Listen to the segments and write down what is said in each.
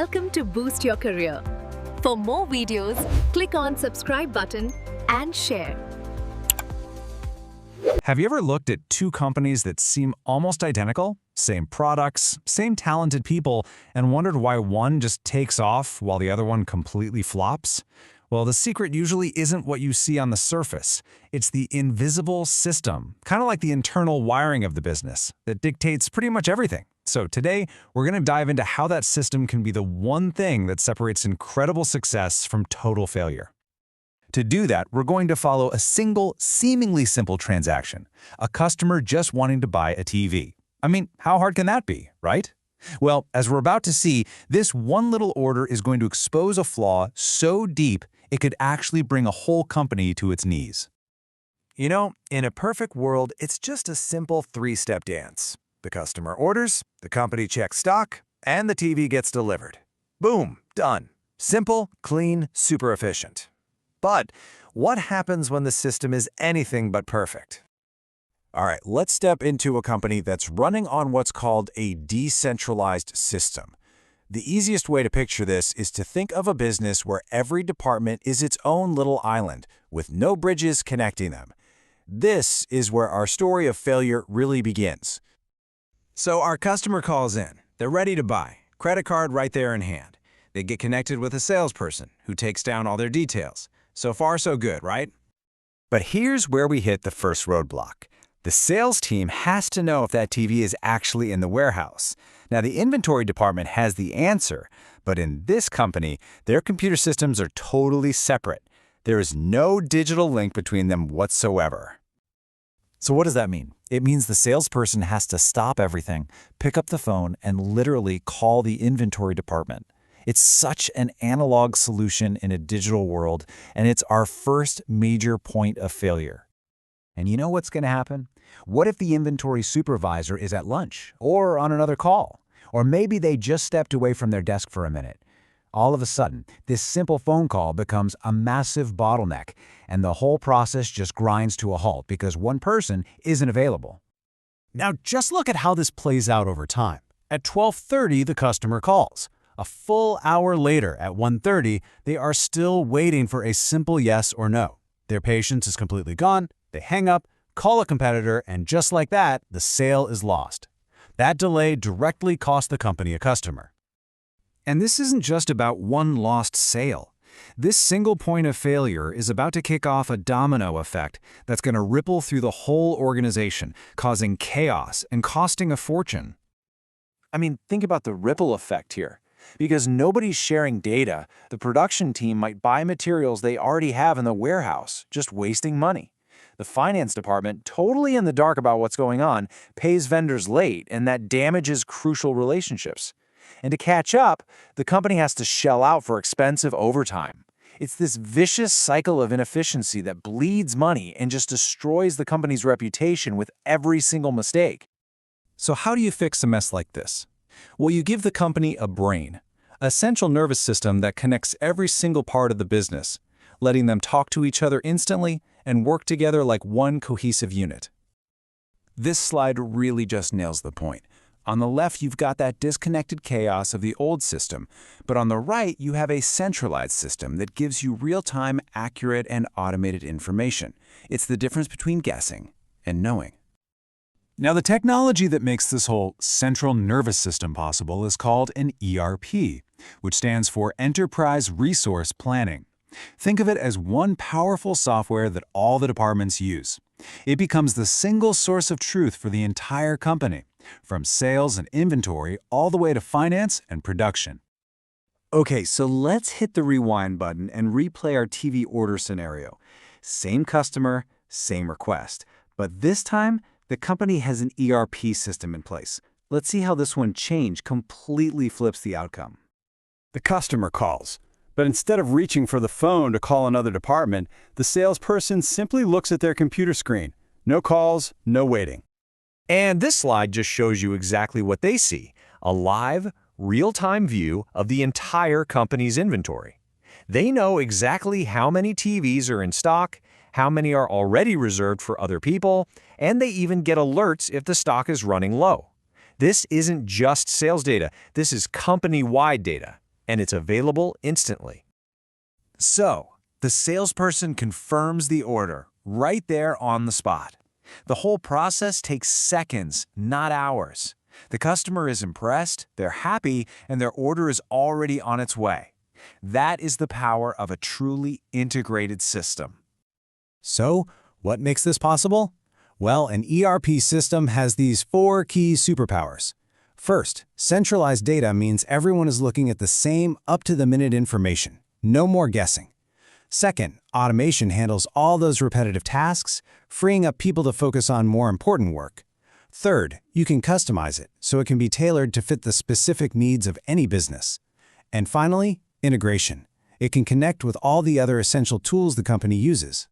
Welcome to Boost Your Career. For more videos, click on subscribe button and share. Have you ever looked at two companies that seem almost identical? Same products, same talented people, and wondered why one just takes off while the other one completely flops? Well, the secret usually isn't what you see on the surface. It's the invisible system, kind of like the internal wiring of the business, that dictates pretty much everything. So today, we're going to dive into how that system can be the one thing that separates incredible success from total failure. To do that, we're going to follow a single, seemingly simple transaction, a customer just wanting to buy a TV. I mean, how hard can that be, right? Well, as we're about to see, this one little order is going to expose a flaw so deep it could actually bring a whole company to its knees. You know, in a perfect world, it's just a simple three-step dance. The customer orders, the company checks stock, and the TV gets delivered. Boom, done. Simple, clean, super efficient. But what happens when the system is anything but perfect? All right, let's step into a company that's running on what's called a decentralized system. The easiest way to picture this is to think of a business where every department is its own little island, with no bridges connecting them. This is where our story of failure really begins. So our customer calls in. They're ready to buy. Credit card right there in hand. They get connected with a salesperson who takes down all their details. So far, so good, right? But here's where we hit the first roadblock. The sales team has to know if that TV is actually in the warehouse. Now, the inventory department has the answer, but in this company, their computer systems are totally separate. There is no digital link between them whatsoever. So what does that mean? It means the salesperson has to stop everything, pick up the phone, and literally call the inventory department. It's such an analog solution in a digital world, and it's our first major point of failure. And you know what's going to happen? What if the inventory supervisor is at lunch or on another call? Or maybe they just stepped away from their desk for a minute. All of a sudden, this simple phone call becomes a massive bottleneck, and the whole process just grinds to a halt because one person isn't available. Now, just look at how this plays out over time. At 12:30, the customer calls. A full hour later, at 1:30, they are still waiting for a simple yes or no. Their patience is completely gone, they hang up, call a competitor, and just like that, the sale is lost. That delay directly cost the company a customer. And this isn't just about one lost sale. This single point of failure is about to kick off a domino effect that's going to ripple through the whole organization, causing chaos and costing a fortune. I mean, think about the ripple effect here. Because nobody's sharing data, the production team might buy materials they already have in the warehouse, just wasting money. The finance department, totally in the dark about what's going on, pays vendors late, and that damages crucial relationships. And to catch up, the company has to shell out for expensive overtime. It's this vicious cycle of inefficiency that bleeds money and just destroys the company's reputation with every single mistake. So how do you fix a mess like this? Well, you give the company a brain, a central nervous system that connects every single part of the business, letting them talk to each other instantly and work together like one cohesive unit. This slide really just nails the point. On the left, you've got that disconnected chaos of the old system, but on the right, you have a centralized system that gives you real-time, accurate, and automated information. It's the difference between guessing and knowing. Now, the technology that makes this whole central nervous system possible is called an ERP, which stands for Enterprise Resource Planning. Think of it as one powerful software that all the departments use. It becomes the single source of truth for the entire company, from sales and inventory all the way to finance and production. Okay, so let's hit the rewind button and replay our TV order scenario. Same customer, same request, but this time, the company has an ERP system in place. Let's see how this one change completely flips the outcome. The customer calls, but instead of reaching for the phone to call another department, the salesperson simply looks at their computer screen. No calls, no waiting. And this slide just shows you exactly what they see, a live, real-time view of the entire company's inventory. They know exactly how many TVs are in stock, how many are already reserved for other people, and they even get alerts if the stock is running low. This isn't just sales data, this is company-wide data. and it's available instantly. So, the salesperson confirms the order right there on the spot. The whole process takes seconds, not hours. The customer is impressed, they're happy, and their order is already on its way. That is the power of a truly integrated system. So, what makes this possible? Well, an ERP system has these 4 key superpowers. First, centralized data means everyone is looking at the same up-to-the-minute information. No more guessing. Second, automation handles all those repetitive tasks, freeing up people to focus on more important work. Third, you can customize it, so it can be tailored to fit the specific needs of any business. And finally, integration. It can connect with all the other essential tools the company uses.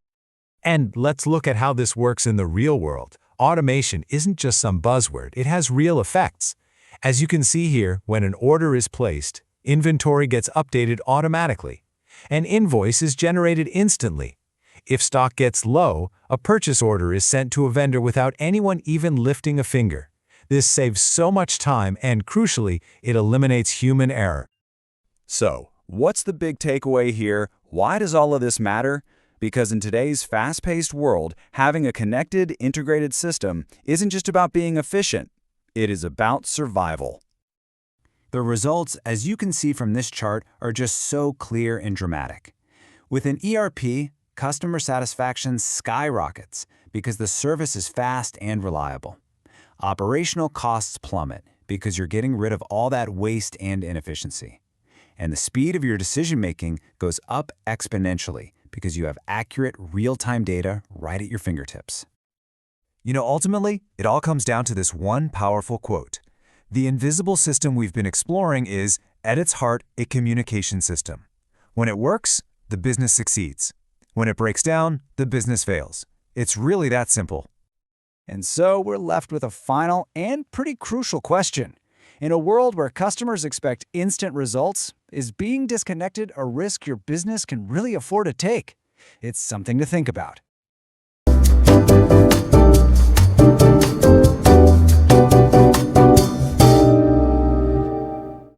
And let's look at how this works in the real world. Automation isn't just some buzzword, it has real effects. As you can see here, when an order is placed, inventory gets updated automatically. An invoice is generated instantly. If stock gets low, a purchase order is sent to a vendor without anyone even lifting a finger. This saves so much time and, crucially, it eliminates human error. So, what's the big takeaway here? Why does all of this matter? Because in today's fast-paced world, having a connected, integrated system isn't just about being efficient. It is about survival. The results, as you can see from this chart, are just so clear and dramatic. With an ERP, customer satisfaction skyrockets because the service is fast and reliable. Operational costs plummet because you're getting rid of all that waste and inefficiency. And the speed of your decision-making goes up exponentially because you have accurate, real-time data right at your fingertips. Ultimately, it all comes down to this one powerful quote. The invisible system we've been exploring is, at its heart, a communication system. When it works, the business succeeds. When it breaks down, the business fails. It's really that simple. And so we're left with a final and pretty crucial question. In a world where customers expect instant results, is being disconnected a risk your business can really afford to take? It's something to think about.